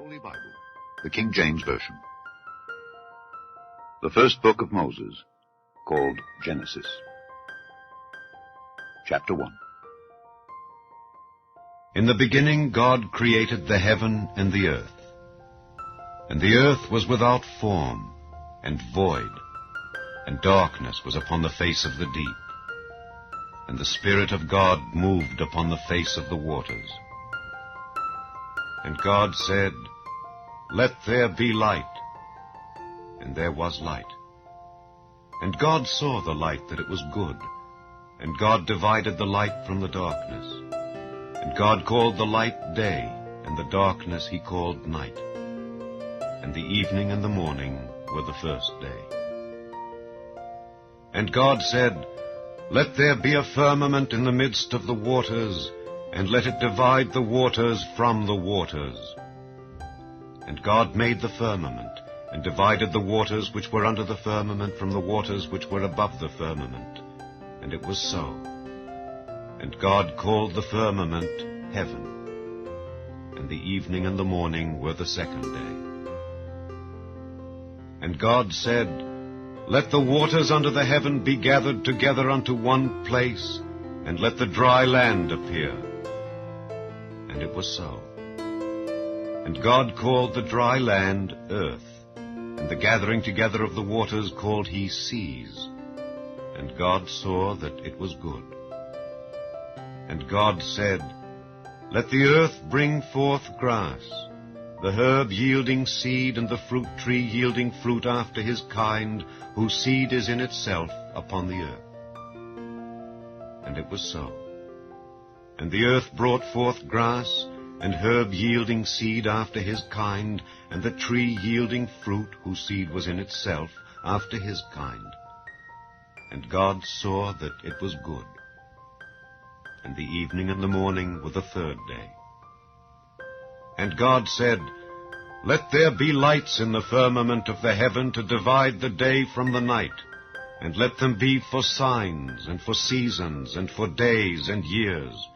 Holy Bible, the King James Version. The first book of Moses, called Genesis. Chapter 1. In the beginning God created the heaven and the earth. And the earth was without form and void, and darkness was upon the face of the deep. And the Spirit of God moved upon the face of the waters. And God said, "Let there be light." And there was light. And God saw the light that it was good. And God divided the light from the darkness. And God called the light day, and the darkness he called night. And the evening and the morning were the first day. And God said, "Let there be a firmament in the midst of the waters, and let it divide the waters from the waters." And God made the firmament, and divided the waters which were under the firmament from the waters which were above the firmament. And it was so. And God called the firmament heaven. And the evening and the morning were the second day. And God said, "Let the waters under the heaven be gathered together unto one place, and let the dry land appear." And it was so. And God called the dry land earth, and the gathering together of the waters called he seas. And God saw that it was good. And God said, "Let the earth bring forth grass, the herb yielding seed, and the fruit tree yielding fruit after his kind, whose seed is in itself upon the earth." And it was so. And the earth brought forth grass, and herb yielding seed after his kind, and the tree yielding fruit, whose seed was in itself after his kind. And God saw that it was good. And the evening and the morning were the third day. And God said, "Let there be lights in the firmament of the heaven to divide the day from the night, and let them be for signs, and for seasons, and for days and years.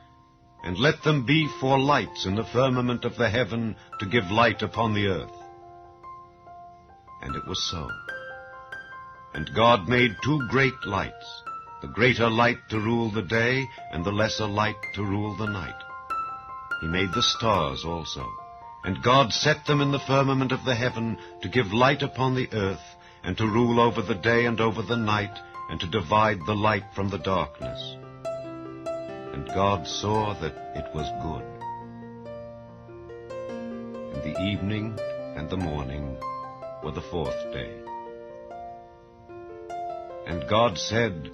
And let them be for lights in the firmament of the heaven to give light upon the earth." And it was so. And God made two great lights, the greater light to rule the day, and the lesser light to rule the night. He made the stars also. And God set them in the firmament of the heaven to give light upon the earth, and to rule over the day and over the night, and to divide the light from the darkness. And God saw that it was good. And the evening and the morning were the fourth day. And God said,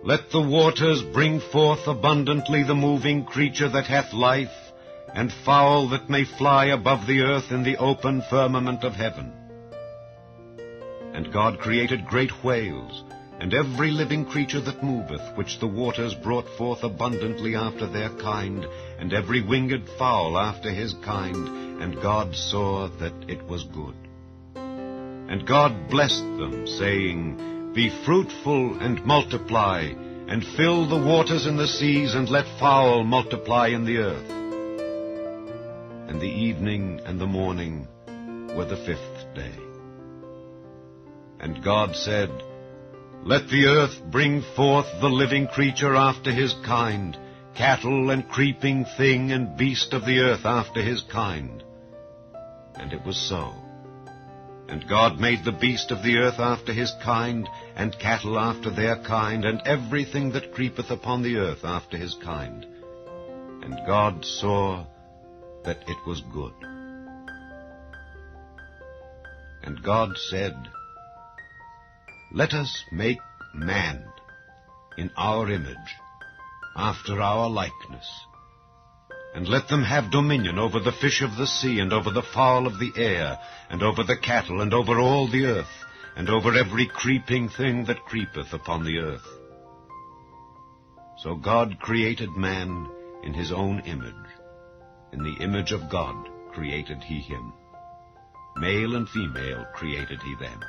"Let the waters bring forth abundantly the moving creature that hath life, and fowl that may fly above the earth in the open firmament of heaven." And God created great whales, and every living creature that moveth, which the waters brought forth abundantly after their kind, and every winged fowl after his kind. And God saw that it was good. And God blessed them, saying, "Be fruitful and multiply, and fill the waters in the seas, and let fowl multiply in the earth." And the evening and the morning were the fifth day. And God said, "Let the earth bring forth the living creature after his kind, cattle and creeping thing and beast of the earth after his kind." And it was so. And God made the beast of the earth after his kind, and cattle after their kind, and everything that creepeth upon the earth after his kind. And God saw that it was good. And God said, "Let us make man in our image, after our likeness, and let them have dominion over the fish of the sea, and over the fowl of the air, and over the cattle, and over all the earth, and over every creeping thing that creepeth upon the earth." So God created man in his own image. In the image of God created he him. Male and female created he them.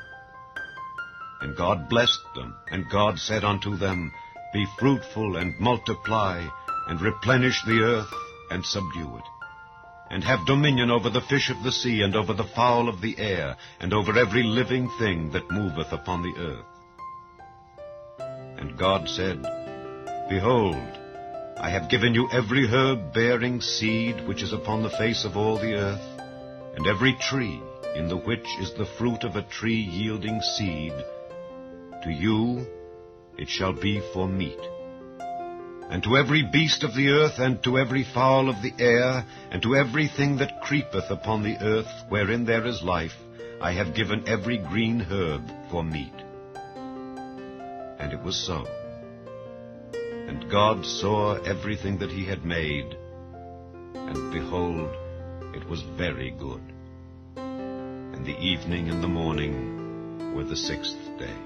And God blessed them, and God said unto them, "Be fruitful and multiply, and replenish the earth, and subdue it, and have dominion over the fish of the sea, and over the fowl of the air, and over every living thing that moveth upon the earth. And God said, Behold, I have given you every herb bearing seed which is upon the face of all the earth, and every tree in the which is the fruit of a tree yielding seed. To you it shall be for meat. And to every beast of the earth, and to every fowl of the air, and to everything that creepeth upon the earth, wherein there is life, I have given every green herb for meat. And it was so. And God saw everything that he had made, and behold, it was very good. And the evening and the morning were the sixth day.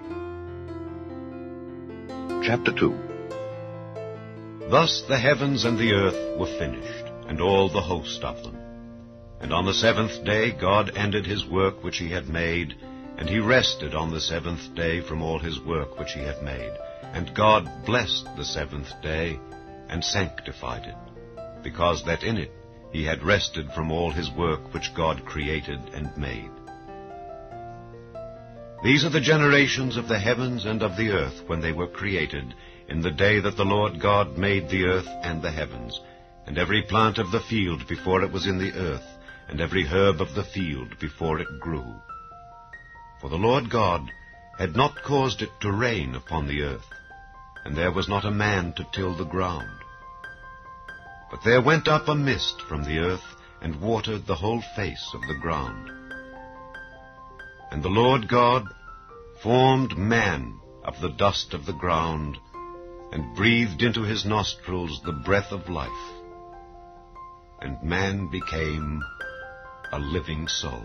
Chapter 2. Thus the heavens and the earth were finished, and all the host of them. And on the seventh day God ended his work which he had made, and he rested on the seventh day from all his work which he had made. And God blessed the seventh day, and sanctified it, because that in it he had rested from all his work which God created and made. These are the generations of the heavens and of the earth when they were created, in the day that the Lord God made the earth and the heavens, and every plant of the field before it was in the earth, and every herb of the field before it grew. For the Lord God had not caused it to rain upon the earth, and there was not a man to till the ground. But there went up a mist from the earth, and watered the whole face of the ground. And the Lord God formed man of the dust of the ground, and breathed into his nostrils the breath of life. And man became a living soul.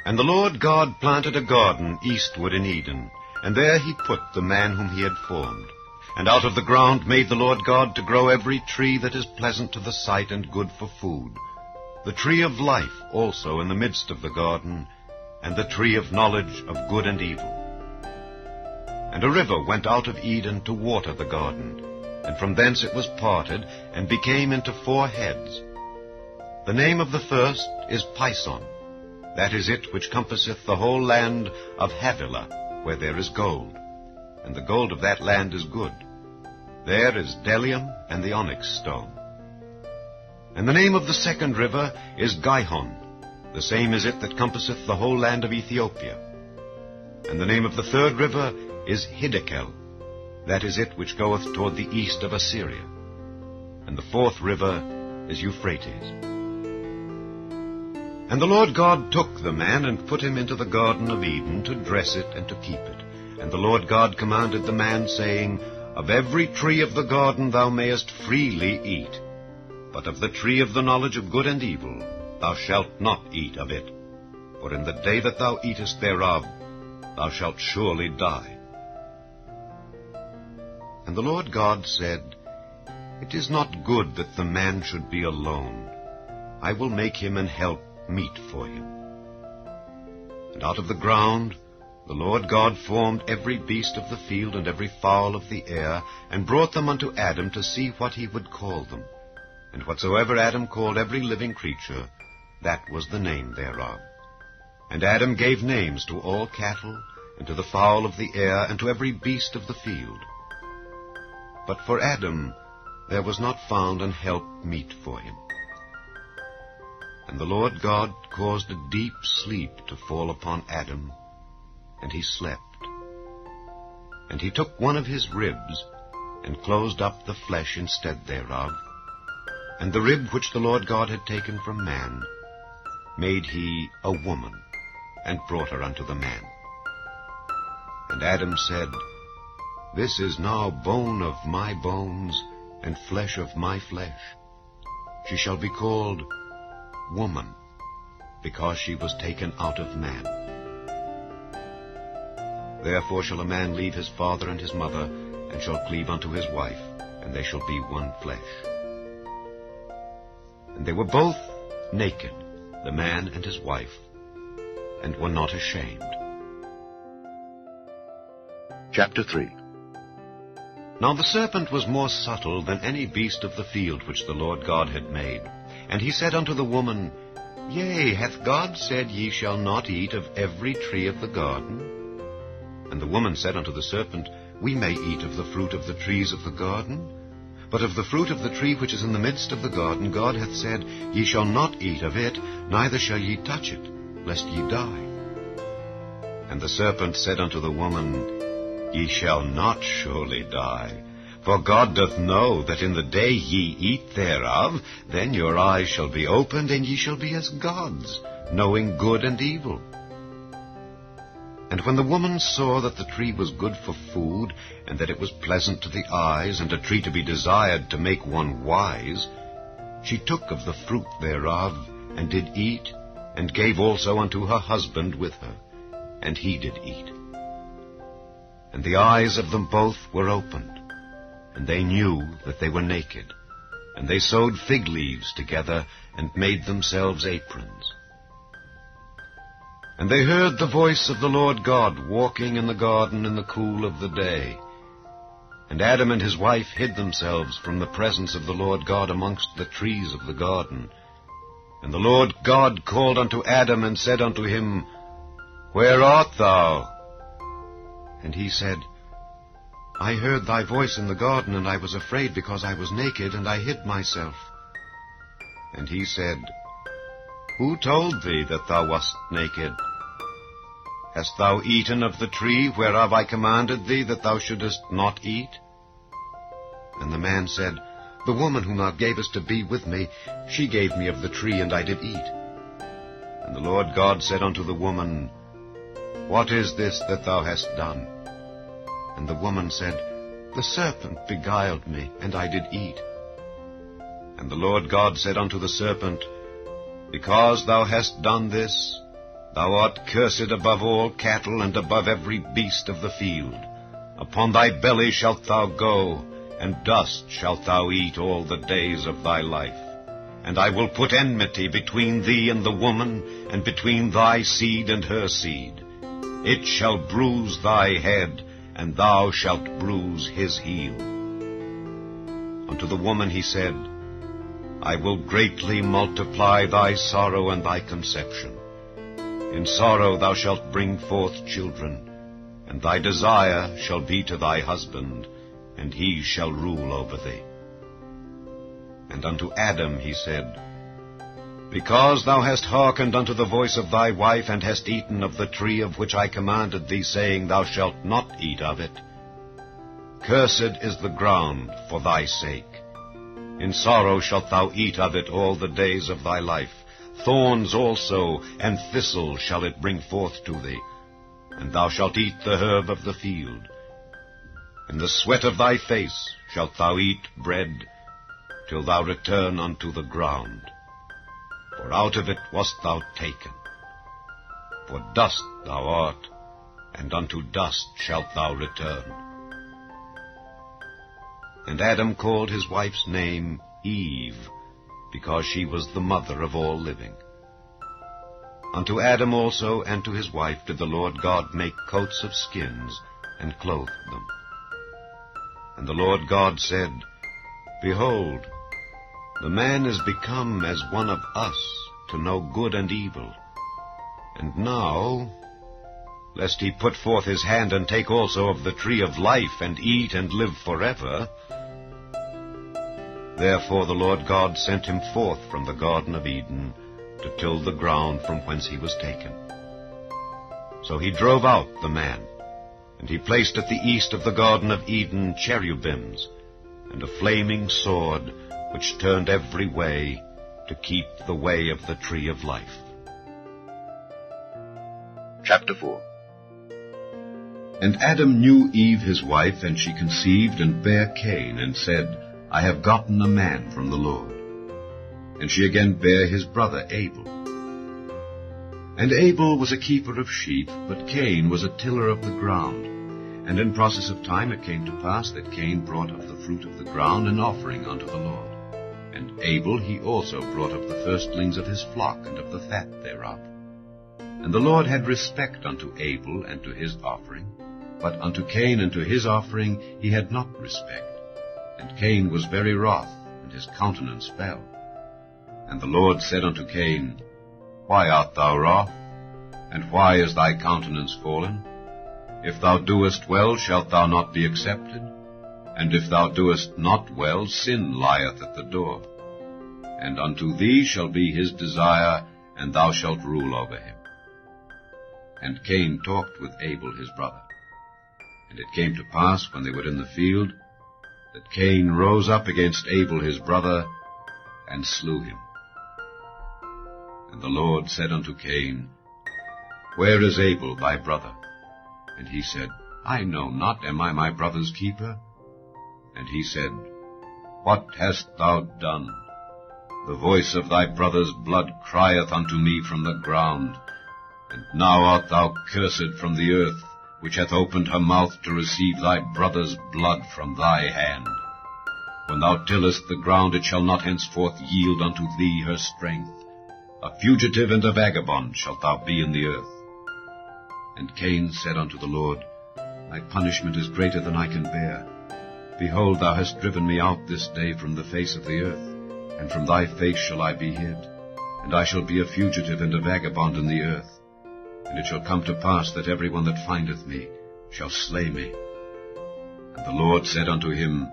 And the Lord God planted a garden eastward in Eden, and there he put the man whom he had formed. And out of the ground made the Lord God to grow every tree that is pleasant to the sight and good for food, the tree of life also in the midst of the garden, and the tree of knowledge of good and evil. And a river went out of Eden to water the garden, and from thence it was parted, and became into 4 heads. The name of the first is Pison. That is it which compasseth the whole land of Havilah, where there is gold. And the gold of that land is good. There is bdellium and the onyx stone. And the name of the second river is Gihon. The same is it that compasseth the whole land of Ethiopia. And the name of the third river is Hiddekel. That is it which goeth toward the east of Assyria. And the fourth river is Euphrates. And the Lord God took the man, and put him into the garden of Eden, to dress it and to keep it. And the Lord God commanded the man, saying, Of every tree of the garden thou mayest freely eat, but of the tree of the knowledge of good and evil thou shalt not eat of it. For in the day that thou eatest thereof thou shalt surely die. And the Lord God said, It is not good that the man should be alone. I will make him an help meet for him. And out of the ground the Lord God formed every beast of the field and every fowl of the air, and brought them unto Adam to see what he would call them. And whatsoever Adam called every living creature, that was the name thereof. And Adam gave names to all cattle, and to the fowl of the air, and to every beast of the field. But for Adam there was not found an help meet for him. And the Lord God caused a deep sleep to fall upon Adam, and he slept. And he took one of his ribs, and closed up the flesh instead thereof. And the rib which the Lord God had taken from man made he a woman, and brought her unto the man. And Adam said, This is now bone of my bones, and flesh of my flesh. She shall be called woman, because she was taken out of man. Therefore shall a man leave his father and his mother, and shall cleave unto his wife, and they shall be one flesh. And they were both naked, the man and his wife, and were not ashamed. Chapter 3. Now the serpent was more subtle than any beast of the field which the Lord God had made. And he said unto the woman, Yea, hath God said, Ye shall not eat of every tree of the garden? And the woman said unto the serpent, We may eat of the fruit of the trees of the garden. But of the fruit of the tree which is in the midst of the garden, God hath said, Ye shall not eat of it, neither shall ye touch it, lest ye die. And the serpent said unto the woman, Ye shall not surely die. For God doth know that in the day ye eat thereof, then your eyes shall be opened, and ye shall be as gods, knowing good and evil. And when the woman saw that the tree was good for food, and that it was pleasant to the eyes, and a tree to be desired to make one wise, she took of the fruit thereof, and did eat, and gave also unto her husband with her, and he did eat. And the eyes of them both were opened, and they knew that they were naked. And they sewed fig leaves together, and made themselves aprons. And they heard the voice of the Lord God walking in the garden in the cool of the day. And Adam and his wife hid themselves from the presence of the Lord God amongst the trees of the garden. And the Lord God called unto Adam, and said unto him, Where art thou? And he said, I heard thy voice in the garden, and I was afraid, because I was naked, and I hid myself. And he said, Who told thee that thou wast naked? Hast thou eaten of the tree whereof I commanded thee that thou shouldest not eat? And the man said, The woman whom thou gavest to be with me, she gave me of the tree, and I did eat. And the Lord God said unto the woman, What is this that thou hast done? And the woman said, The serpent beguiled me, and I did eat. And the Lord God said unto the serpent, Because thou hast done this, thou art cursed above all cattle, and above every beast of the field. Upon thy belly shalt thou go, and dust shalt thou eat all the days of thy life. And I will put enmity between thee and the woman, and between thy seed and her seed. It shall bruise thy head, and thou shalt bruise his heel. Unto the woman he said, I will greatly multiply thy sorrow and thy conception. In sorrow thou shalt bring forth children, and thy desire shall be to thy husband, and he shall rule over thee. And unto Adam he said, Because thou hast hearkened unto the voice of thy wife, and hast eaten of the tree of which I commanded thee, saying, Thou shalt not eat of it, cursed is the ground for thy sake. In sorrow shalt thou eat of it all the days of thy life. Thorns also and thistles shall it bring forth to thee, and thou shalt eat the herb of the field. In the sweat of thy face shalt thou eat bread, till thou return unto the ground. For out of it wast thou taken. For dust thou art, and unto dust shalt thou return. And Adam called his wife's name Eve, because she was the mother of all living. Unto Adam also and to his wife did the Lord God make coats of skins, and clothed them. And the Lord God said, Behold, the man is become as one of us, to know good and evil. And now, lest he put forth his hand and take also of the tree of life, and eat and live forever. Therefore the Lord God sent him forth from the Garden of Eden, to till the ground from whence he was taken. So he drove out the man, and he placed at the east of the Garden of Eden cherubims, and a flaming sword, which turned every way, to keep the way of the tree of life. Chapter 4. And Adam knew Eve his wife, and she conceived and bare Cain, and said, I have gotten a man from the Lord. And she again bare his brother Abel. And Abel was a keeper of sheep, but Cain was a tiller of the ground. And in process of time it came to pass that Cain brought of the fruit of the ground an offering unto the Lord. And Abel he also brought of the firstlings of his flock, and of the fat thereof. And the Lord had respect unto Abel and to his offering, but unto Cain and to his offering he had not respect. And Cain was very wroth, and his countenance fell. And the Lord said unto Cain, Why art thou wroth? And why is thy countenance fallen? If thou doest well, shalt thou not be accepted? And if thou doest not well, sin lieth at the door. And unto thee shall be his desire, and thou shalt rule over him. And Cain talked with Abel his brother. And it came to pass, when they were in the field, that Cain rose up against Abel his brother, and slew him. And the Lord said unto Cain, Where is Abel thy brother? And he said, I know not, am I my brother's keeper? And he said, What hast thou done? The voice of thy brother's blood crieth unto me from the ground. And now art thou cursed from the earth, which hath opened her mouth to receive thy brother's blood from thy hand. When thou tillest the ground, it shall not henceforth yield unto thee her strength. A fugitive and a vagabond shalt thou be in the earth. And Cain said unto the Lord, My punishment is greater than I can bear. Behold, thou hast driven me out this day from the face of the earth, and from thy face shall I be hid, and I shall be a fugitive and a vagabond in the earth. And it shall come to pass that every one that findeth me shall slay me. And the Lord said unto him,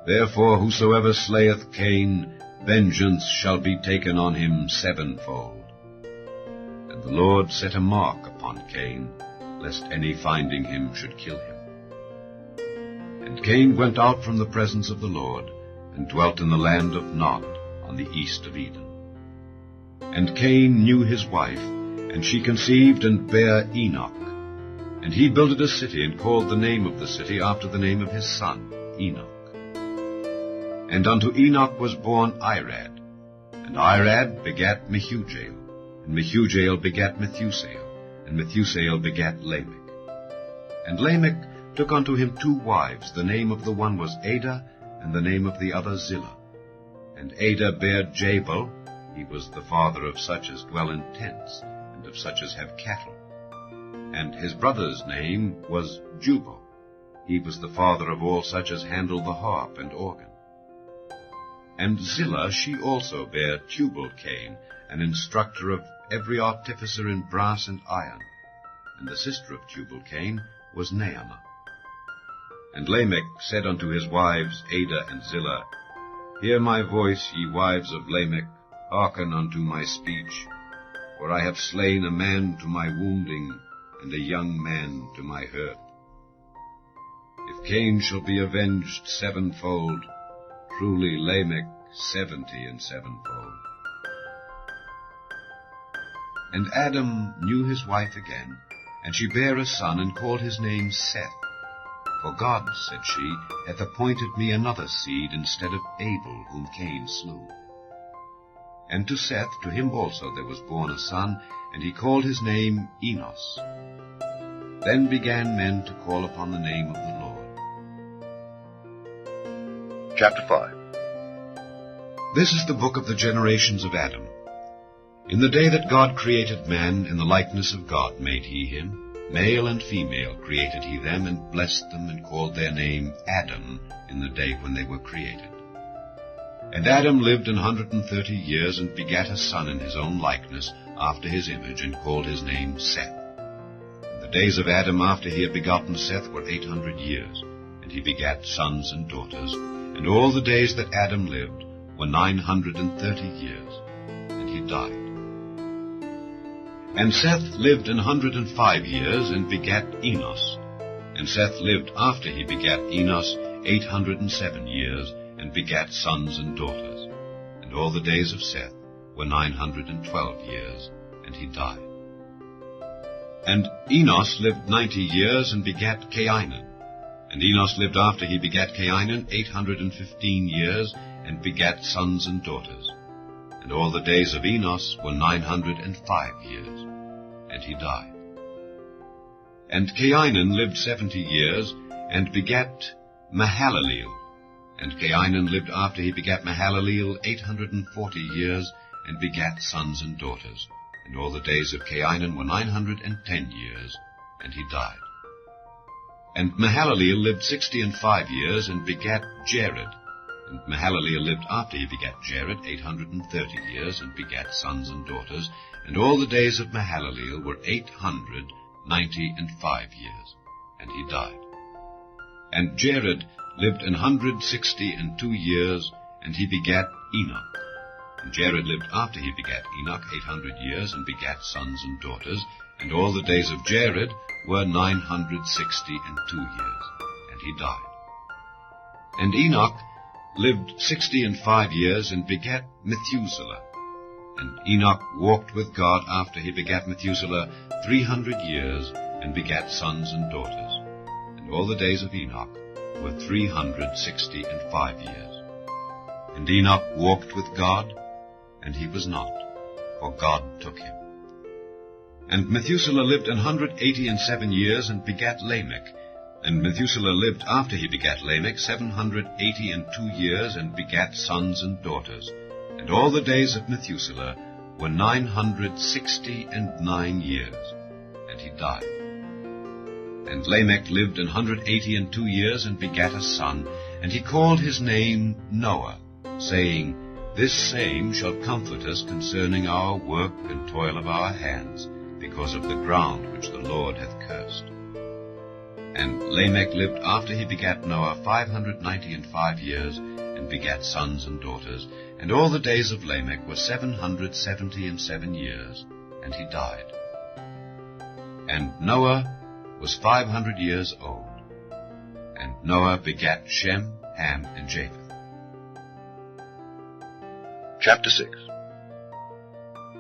Therefore whosoever slayeth Cain, vengeance shall be taken on him sevenfold. And the Lord set a mark upon Cain, lest any finding him should kill him. And Cain went out from the presence of the Lord, and dwelt in the land of Nod, on the east of Eden. And Cain knew his wife, and she conceived and bare Enoch. And he builded a city, and called the name of the city after the name of his son, Enoch. And unto Enoch was born Irad, and Irad begat Mehujael, and Mehujael begat Methusael, and Methusael begat Lamech. And Lamech took unto him 2 wives, the name of the one was Adah, and the name of the other Zillah. And Adah bare Jabal, he was the father of such as dwell in tents, and of such as have cattle. And his brother's name was Jubal, he was the father of all such as handle the harp and organ. And Zillah she also bare Tubal-Cain, an instructor of every artificer in brass and iron. And the sister of Tubal-Cain was Naamah. And Lamech said unto his wives Adah and Zillah, Hear my voice, ye wives of Lamech, hearken unto my speech. For I have slain a man to my wounding, and a young man to my hurt. If Cain shall be avenged sevenfold, truly Lamech 70 and sevenfold. And Adam knew his wife again, and she bare a son, and called his name Seth. For God, said she, hath appointed me another seed instead of Abel, whom Cain slew. And to Seth, to him also there was born a son, and he called his name Enos. Then began men to call upon the name of the Lord. Chapter 5. This is the book of the generations of Adam. In the day that God created man, in the likeness of God made he him. Male and female created he them, and blessed them, and called their name Adam in the day when they were created. And Adam lived 130 years, and begat a son in his own likeness, after his image, and called his name Seth. And the days of Adam after he had begotten Seth were 800 years, and he begat sons and daughters. And all the days that Adam lived were 930 years, and he died. And Seth lived 105 years, and begat Enos. And Seth lived after he begat Enos 807 years, and begat sons and daughters. And all the days of Seth were 912 years, and he died. And Enos lived 90 years, and begat Cainan. And Enos lived after he begat Cainan 815 years, and begat sons and daughters. And all the days of Enos were 905 years, and he died. And Cainan lived 70 years, and begat Mahalaleel. And Cainan lived after he begat Mahalaleel 840 years, and begat sons and daughters. And all the days of Cainan were 910 years, and he died. And Mahalaleel lived 65 years, and begat Jared. And Mahalaleel lived after he begat Jared 830 years, and begat sons and daughters. And all the days of Mahalaleel were 895 years, and he died. And Jared lived 162 years, and he begat Enoch. And Jared lived after he begat Enoch 800 years, and begat sons and daughters. And all the days of Jared were 962 years, and he died. And Enoch lived 65 years, and begat Methuselah. And Enoch walked with God after he begat Methuselah 300 years, and begat sons and daughters. And all the days of Enoch were 365 years. And Enoch walked with God, and he was not, for God took him. And Methuselah lived 187 years, and begat Lamech. And Methuselah lived after he begat Lamech 782 years, and begat sons and daughters. And all the days of Methuselah were 969 years, and he died. And Lamech lived 182 years, and begat a son, and he called his name Noah, saying, This same shall comfort us concerning our work and toil of our hands, because of the ground which the Lord hath cursed. And Lamech lived after he begat Noah 595 years, and begat sons and daughters. And all the days of Lamech were 777 years, and he died. And Noah was 500 years old. And Noah begat Shem, Ham, and Japheth. Chapter 6.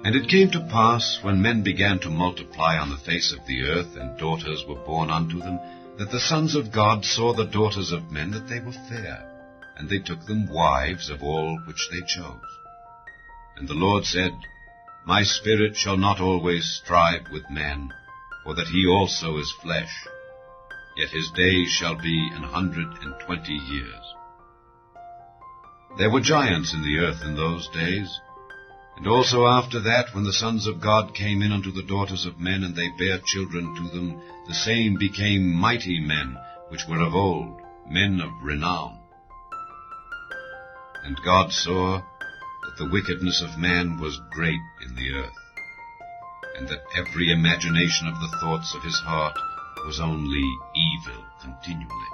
And it came to pass, when men began to multiply on the face of the earth, and daughters were born unto them, that the sons of God saw the daughters of men, that they were fair, and they took them wives of all which they chose. And the Lord said, My spirit shall not always strive with man, for that he also is flesh, yet his days shall be 120 years. There were giants in the earth in those days, and also after that, when the sons of God came in unto the daughters of men, and they bare children to them, the same became mighty men, which were of old, men of renown. And God saw that the wickedness of man was great in the earth, and that every imagination of the thoughts of his heart was only evil continually.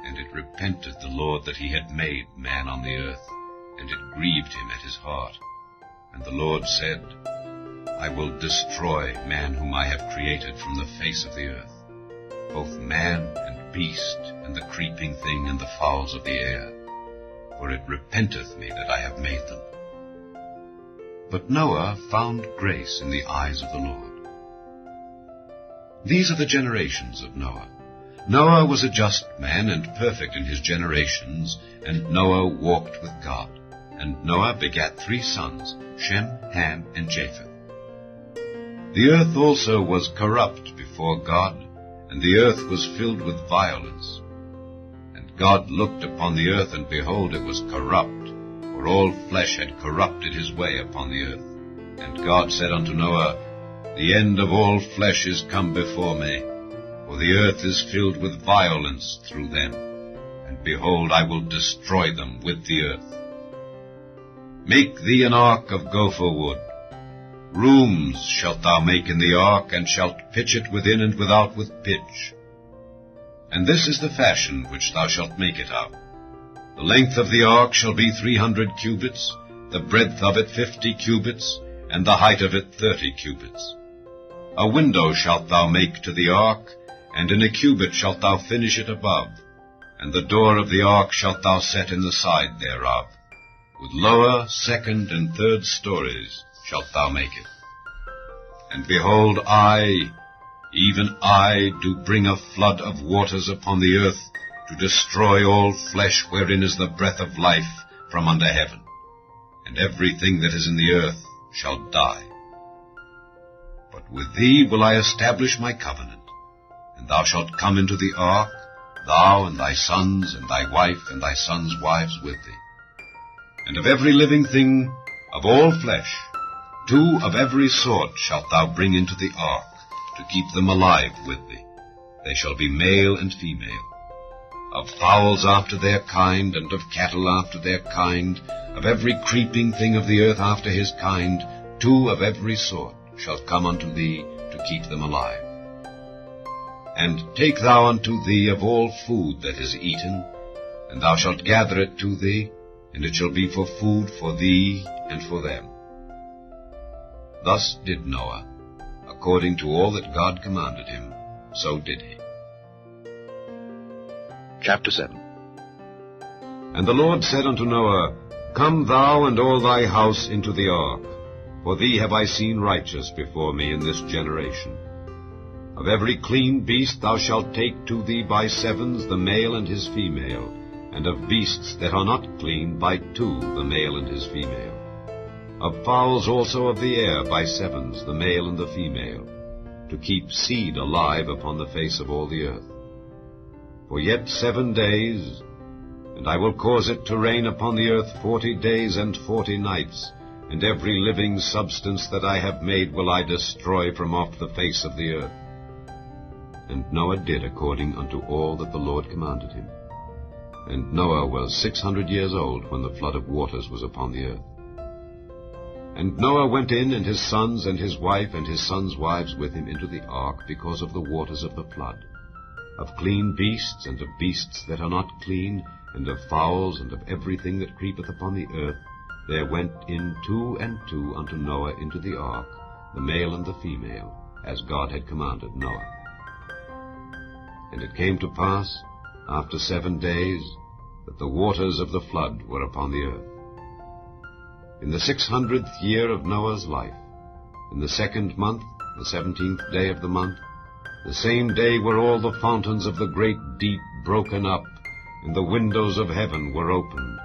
And it repented the Lord that he had made man on the earth, and it grieved him at his heart. And the Lord said, I will destroy man whom I have created from the face of the earth, both man and beast, and the creeping thing, and the fowls of the air, for it repenteth me that I have made them. But Noah found grace in the eyes of the Lord. These are the generations of Noah. Noah was a just man and perfect in his generations, and Noah walked with God. And Noah begat 3 sons, Shem, Ham, and Japheth. The earth also was corrupt before God, and the earth was filled with violence. And God looked upon the earth, and behold, it was corrupt, for all flesh had corrupted his way upon the earth. And God said unto Noah, The end of all flesh is come before me, for the earth is filled with violence through them. And behold, I will destroy them with the earth. Make thee an ark of gopher wood. Rooms shalt thou make in the ark, and shalt pitch it within and without with pitch. And this is the fashion which thou shalt make it of. The length of the ark shall be 300 cubits, the breadth of it 50 cubits, and the height of it 30 cubits. A window shalt thou make to the ark, and in a cubit shalt thou finish it above, and the door of the ark shalt thou set in the side thereof. With lower, second, and third stories shalt thou make it. And behold, I, even I, do bring a flood of waters upon the earth, to destroy all flesh wherein is the breath of life from under heaven. And everything that is in the earth shall die. But with thee will I establish my covenant, and thou shalt come into the ark, thou and thy sons, and thy wife, and thy sons' wives with thee. And of every living thing, of all flesh, 2 of every sort shalt thou bring into the ark, to keep them alive with thee. They shall be male and female. Of fowls after their kind, and of cattle after their kind, of every creeping thing of the earth after his kind, 2 of every sort shall come unto thee to keep them alive. And take thou unto thee of all food that is eaten, and thou shalt gather it to thee, and it shall be for food for thee and for them. Thus did Noah, according to all that God commanded him, so did he. Chapter 7. And the Lord said unto Noah, Come thou and all thy house into the ark, for thee have I seen righteous before me in this generation. Of every clean beast thou shalt take to thee by 7s the male and his female, and of beasts that are not clean by 2 the male and his female. Of fowls also of the air by 7s the male and the female, to keep seed alive upon the face of all the earth. For yet 7 days, and I will cause it to rain upon the earth 40 days and 40 nights, and every living substance that I have made will I destroy from off the face of the earth. And Noah did according unto all that the Lord commanded him. And Noah was 600 years old when the flood of waters was upon the earth. And Noah went in, and his sons and his wife and his sons' wives with him into the ark, because of the waters of the flood. Of clean beasts, and of beasts that are not clean, and of fowls, and of everything that creepeth upon the earth, there went in 2 and 2 unto Noah into the ark, the male and the female, as God had commanded Noah. And it came to pass, after 7 days, that the waters of the flood were upon the earth. In the 600th year of Noah's life, in the 2nd month, the 17th day of the month, the same day were all the fountains of the great deep broken up, and the windows of heaven were opened,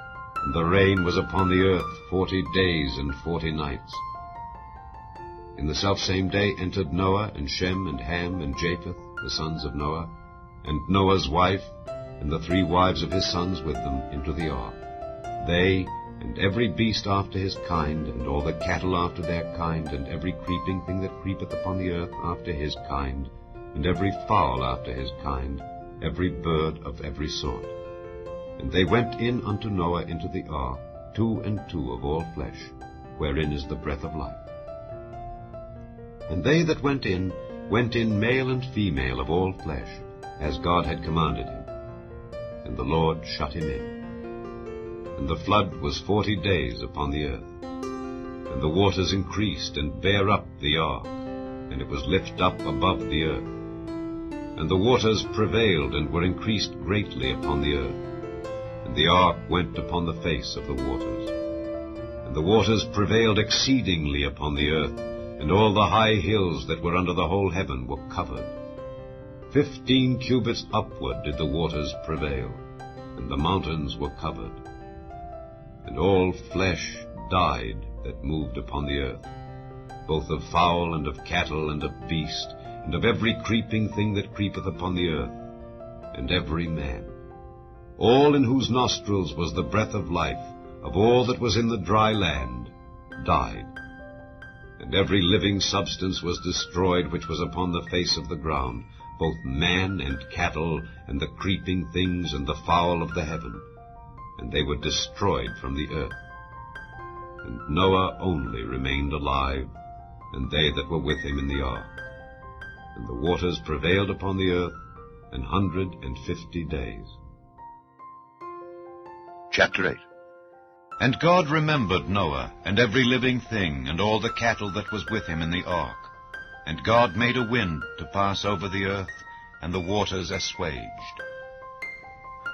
and the rain was upon the earth 40 days and 40 nights. In the selfsame day entered Noah, and Shem, and Ham, and Japheth, the sons of Noah, and Noah's wife, and the 3 wives of his sons with them, into the ark. They, and every beast after his kind, and all the cattle after their kind, and every creeping thing that creepeth upon the earth after his kind, and every fowl after his kind, every bird of every sort. And they went in unto Noah into the ark, 2 and 2 of all flesh, wherein is the breath of life. And they that went in male and female of all flesh, as God had commanded him. And the Lord shut him in. And the flood was 40 days upon the earth. And the waters increased, and bare up the ark, and it was lift up above the earth. And the waters prevailed, and were increased greatly upon the earth. And the ark went upon the face of the waters. And the waters prevailed exceedingly upon the earth, and all the high hills that were under the whole heaven were covered. 15 cubits upward did the waters prevail, and the mountains were covered. And all flesh died that moved upon the earth, both of fowl and of cattle and of beast, and of every creeping thing that creepeth upon the earth, and every man. All in whose nostrils was the breath of life, of all that was in the dry land, died. And every living substance was destroyed which was upon the face of the ground, both man and cattle, and the creeping things, and the fowl of the heaven. And they were destroyed from the earth. And Noah only remained alive, and they that were with him in the ark. And the waters prevailed upon the earth 150 days. Chapter 8. And God remembered Noah, and every living thing, and all the cattle that was with him in the ark. And God made a wind to pass over the earth, and the waters assuaged.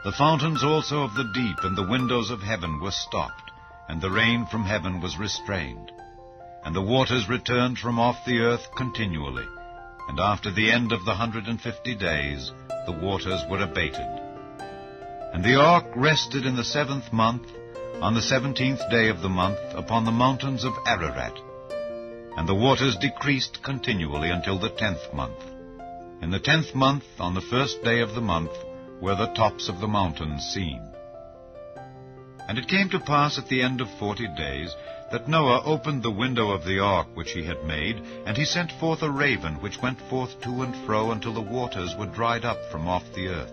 The fountains also of the deep and the windows of heaven were stopped, and the rain from heaven was restrained. And the waters returned from off the earth continually, and after the end of the 150 days the waters were abated. And the ark rested in the 7th month, on the 17th day of the month, upon the mountains of Ararat. And the waters decreased continually until the 10th month. In the 10th month, on the 1st day of the month, were the tops of the mountains seen. And it came to pass at the end of 40 days that Noah opened the window of the ark which he had made, and he sent forth a raven, which went forth to and fro until the waters were dried up from off the earth.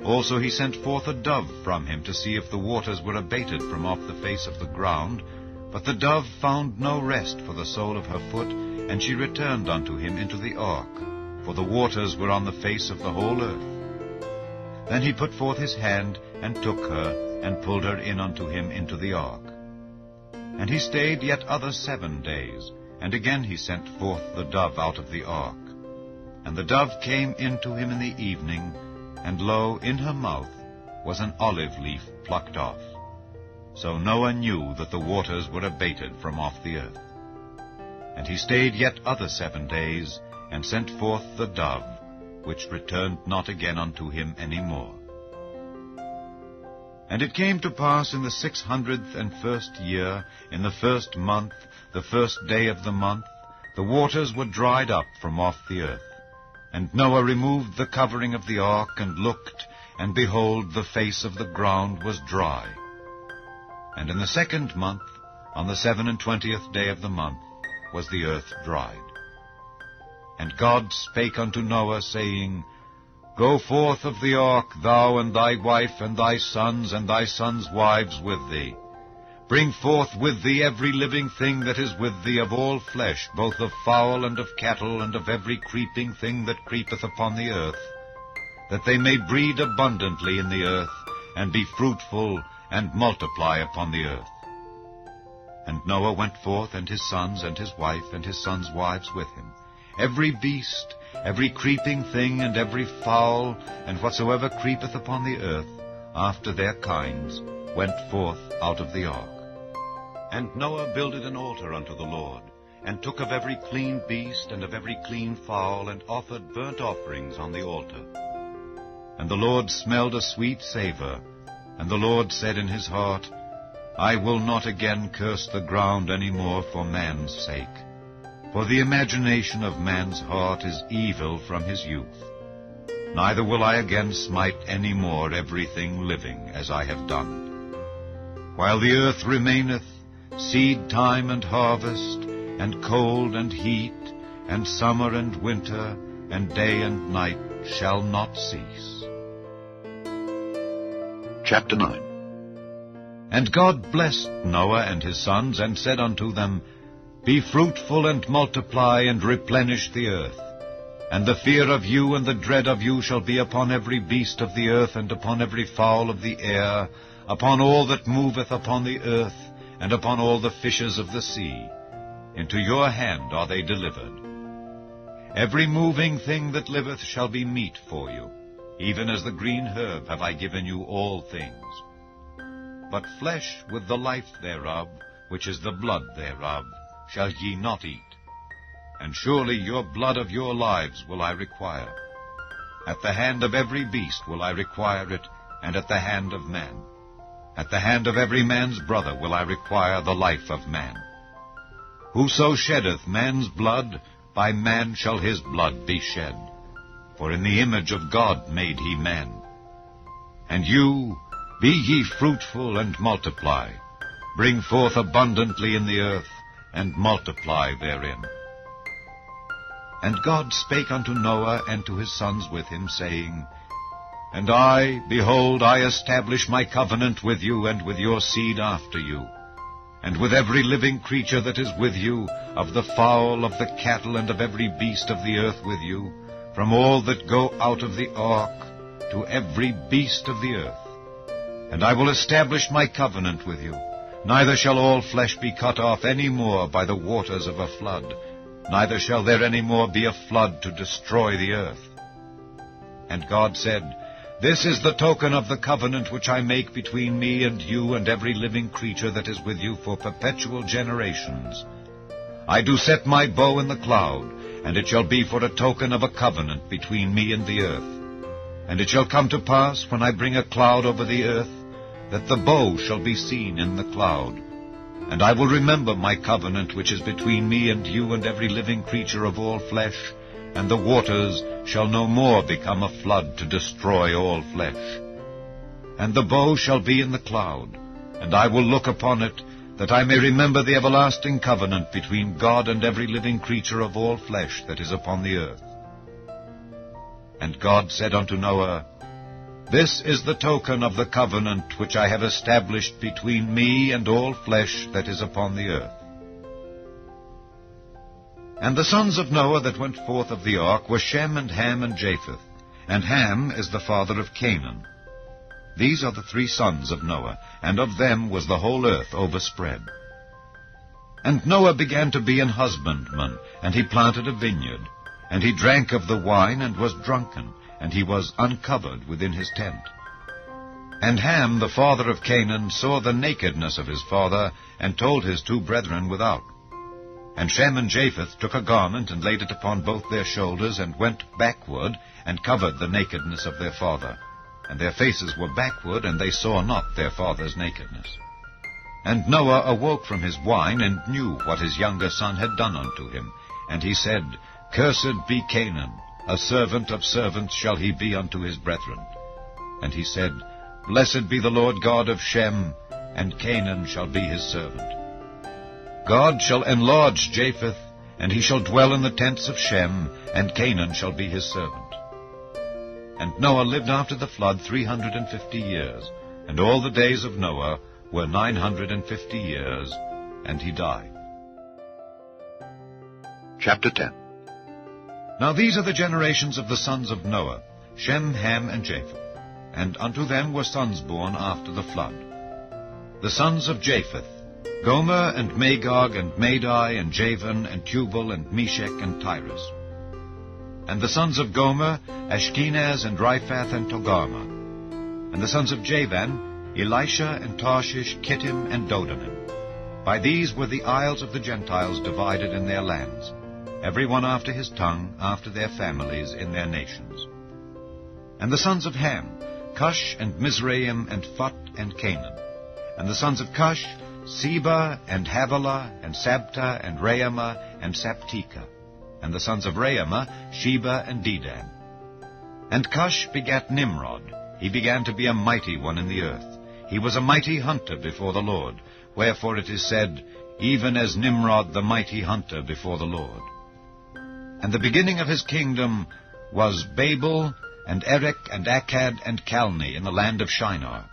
Also he sent forth a dove from him to see if the waters were abated from off the face of the ground. But the dove found no rest for the sole of her foot, and she returned unto him into the ark, for the waters were on the face of the whole earth. Then he put forth his hand, and took her, and pulled her in unto him into the ark. And he stayed yet other 7 days, and again he sent forth the dove out of the ark. And the dove came in to him in the evening, and lo, in her mouth was an olive leaf plucked off. So Noah knew that the waters were abated from off the earth. And he stayed yet other 7 days, and sent forth the dove, which returned not again unto him any more. And it came to pass in the 601st year, in the 1st month, the 1st day of the month, the waters were dried up from off the earth. And Noah removed the covering of the ark, and looked, and behold, the face of the ground was dry. And in the 2nd month, on the 27th day of the month, was the earth dried. And God spake unto Noah, saying, Go forth of the ark, thou and thy wife, and thy sons wives with thee. Bring forth with thee every living thing that is with thee of all flesh, both of fowl and of cattle, and of every creeping thing that creepeth upon the earth, that they may breed abundantly in the earth, and be fruitful, and multiply upon the earth. And Noah went forth, and his sons, and his wife, and his sons' wives with him. Every beast, every creeping thing, and every fowl, and whatsoever creepeth upon the earth, after their kinds, went forth out of the ark. And Noah builded an altar unto the Lord, and took of every clean beast, and of every clean fowl, and offered burnt offerings on the altar. And the Lord smelled a sweet savour, and the Lord said in his heart, I will not again curse the ground any more for man's sake. For the imagination of man's heart is evil from his youth. Neither will I again smite any more everything living as I have done. While the earth remaineth, seed time and harvest, and cold and heat, and summer and winter, and day and night shall not cease. Chapter 9. And God blessed Noah and his sons, and said unto them, Be fruitful, and multiply, and replenish the earth. And the fear of you and the dread of you shall be upon every beast of the earth, and upon every fowl of the air, upon all that moveth upon the earth, and upon all the fishes of the sea. Into your hand are they delivered. Every moving thing that liveth shall be meat for you. Even as the green herb have I given you all things. But flesh with the life thereof, which is the blood thereof, shall ye not eat. And surely your blood of your lives will I require. At the hand of every beast will I require it, and at the hand of man. At the hand of every man's brother will I require the life of man. Whoso sheddeth man's blood, by man shall his blood be shed. For in the image of God made he man. And you, be ye fruitful and multiply. Bring forth abundantly in the earth, and multiply therein. And God spake unto Noah and to his sons with him, saying, And I, behold, I establish my covenant with you and with your seed after you, and with every living creature that is with you, of the fowl, of the cattle, and of every beast of the earth with you, from all that go out of the ark, to every beast of the earth. And I will establish my covenant with you. Neither shall all flesh be cut off any more by the waters of a flood, neither shall there any more be a flood to destroy the earth. And God said, This is the token of the covenant which I make between me and you and every living creature that is with you for perpetual generations. I do set my bow in the cloud, and it shall be for a token of a covenant between me and the earth. And it shall come to pass, when I bring a cloud over the earth, that the bow shall be seen in the cloud. And I will remember my covenant which is between me and you and every living creature of all flesh, and the waters shall no more become a flood to destroy all flesh. And the bow shall be in the cloud, and I will look upon it, that I may remember the everlasting covenant between God and every living creature of all flesh that is upon the earth. And God said unto Noah, This is the token of the covenant which I have established between me and all flesh that is upon the earth. And the sons of Noah that went forth of the ark were Shem and Ham and Japheth, and Ham is the father of Canaan. These are the 3 sons of Noah, and of them was the whole earth overspread. And Noah began to be an husbandman, and he planted a vineyard. And he drank of the wine, and was drunken, and he was uncovered within his tent. And Ham, the father of Canaan, saw the nakedness of his father, and told his 2 brethren without. And Shem and Japheth took a garment, and laid it upon both their shoulders, and went backward, and covered the nakedness of their father. And their faces were backward, and they saw not their father's nakedness. And Noah awoke from his wine, and knew what his younger son had done unto him. And he said, Cursed be Canaan, a servant of servants shall he be unto his brethren. And he said, Blessed be the Lord God of Shem, and Canaan shall be his servant. God shall enlarge Japheth, and he shall dwell in the tents of Shem, and Canaan shall be his servant. And Noah lived after the flood 350 years, and all the days of Noah were 950 years, and he died. Chapter 10. Now these are the generations of the sons of Noah, Shem, Ham, and Japheth. And unto them were sons born after the flood. The sons of Japheth, Gomer, and Magog, and Madai, and Javan, and Tubal, and Meshech, and Tyrus. And the sons of Gomer, Ashkenaz, and Riphath, and Togarmah. And the sons of Javan, Elisha, and Tarshish, Kittim, and Dodanim. By these were the isles of the Gentiles divided in their lands, every one after his tongue, after their families, in their nations. And the sons of Ham, Cush, and Mizraim, and Phut, and Canaan. And the sons of Cush, Seba, and Havilah, and Sabta, and Raamah, and Saptika. And the sons of Raamah, Sheba, and Dedan. And Cush begat Nimrod. He began to be a mighty one in the earth. He was a mighty hunter before the Lord. Wherefore it is said, Even as Nimrod the mighty hunter before the Lord. And the beginning of his kingdom was Babel, and Erech, and Akkad, and Calneh in the land of Shinar.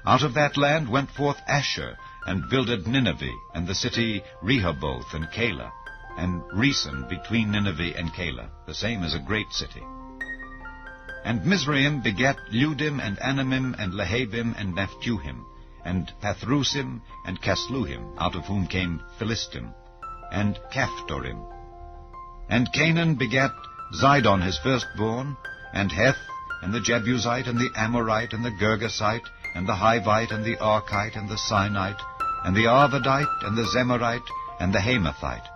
Out of that land went forth Asher, and builded Nineveh, and the city Rehoboth, and Calah, and Resen between Nineveh and Calah. The same is a great city. And Mizraim begat Ludim, and Anamim, and Lehabim, and Naphtuhim, and Pathrusim, and Casluhim, out of whom came Philistim, and Caphtorim. And Canaan begat Zidon his firstborn, and Heth, and the Jebusite, and the Amorite, and the Girgasite, and the Hivite, and the Archite, and the Sinite, and the Arvadite, and the Zemarite, and the Hamathite.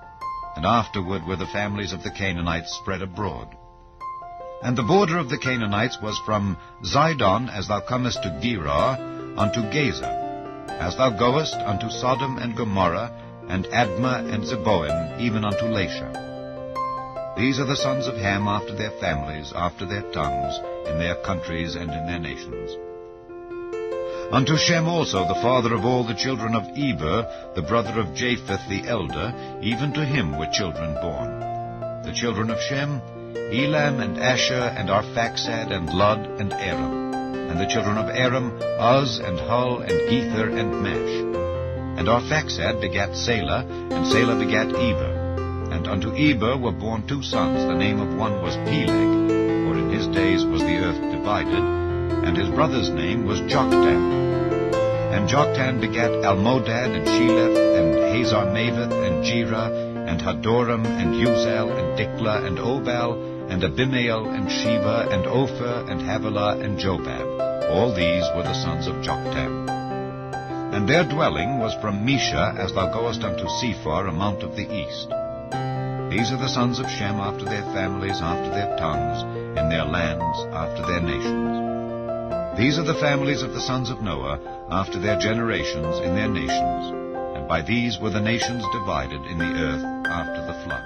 And afterward were the families of the Canaanites spread abroad. And the border of the Canaanites was from Zidon, as thou comest to Gerar, unto Gaza, as thou goest unto Sodom and Gomorrah, and Admah and Zeboim, even unto Lasha. These are the sons of Ham after their families, after their tongues, in their countries and in their nations. Unto Shem also, the father of all the children of Eber, the brother of Japheth the elder, even to him were children born. The children of Shem, Elam, and Asher, and Arphaxad, and Lud, and Aram. And the children of Aram, Uz, and Hul, and Gether, and Mash. And Arphaxad begat Salah, and Salah begat Eber. And unto Eber were born 2 sons. The name of one was Peleg, for in his days was the earth divided, and his brother's name was Joktan. And Joktan begat Almodad, and Sheleph, and Hazarmaveth, and Jerah, and Hadoram, and Uzal, and Diklah, and Obal, and Abimael, and Sheba, and Ophir, and Havilah, and Jobab. All these were the sons of Joktan. And their dwelling was from Mesha, as thou goest unto Sephar, a mount of the east. These are the sons of Shem after their families, after their tongues, in their lands, after their nations. These are the families of the sons of Noah, after their generations, in their nations. And by these were the nations divided in the earth after the flood.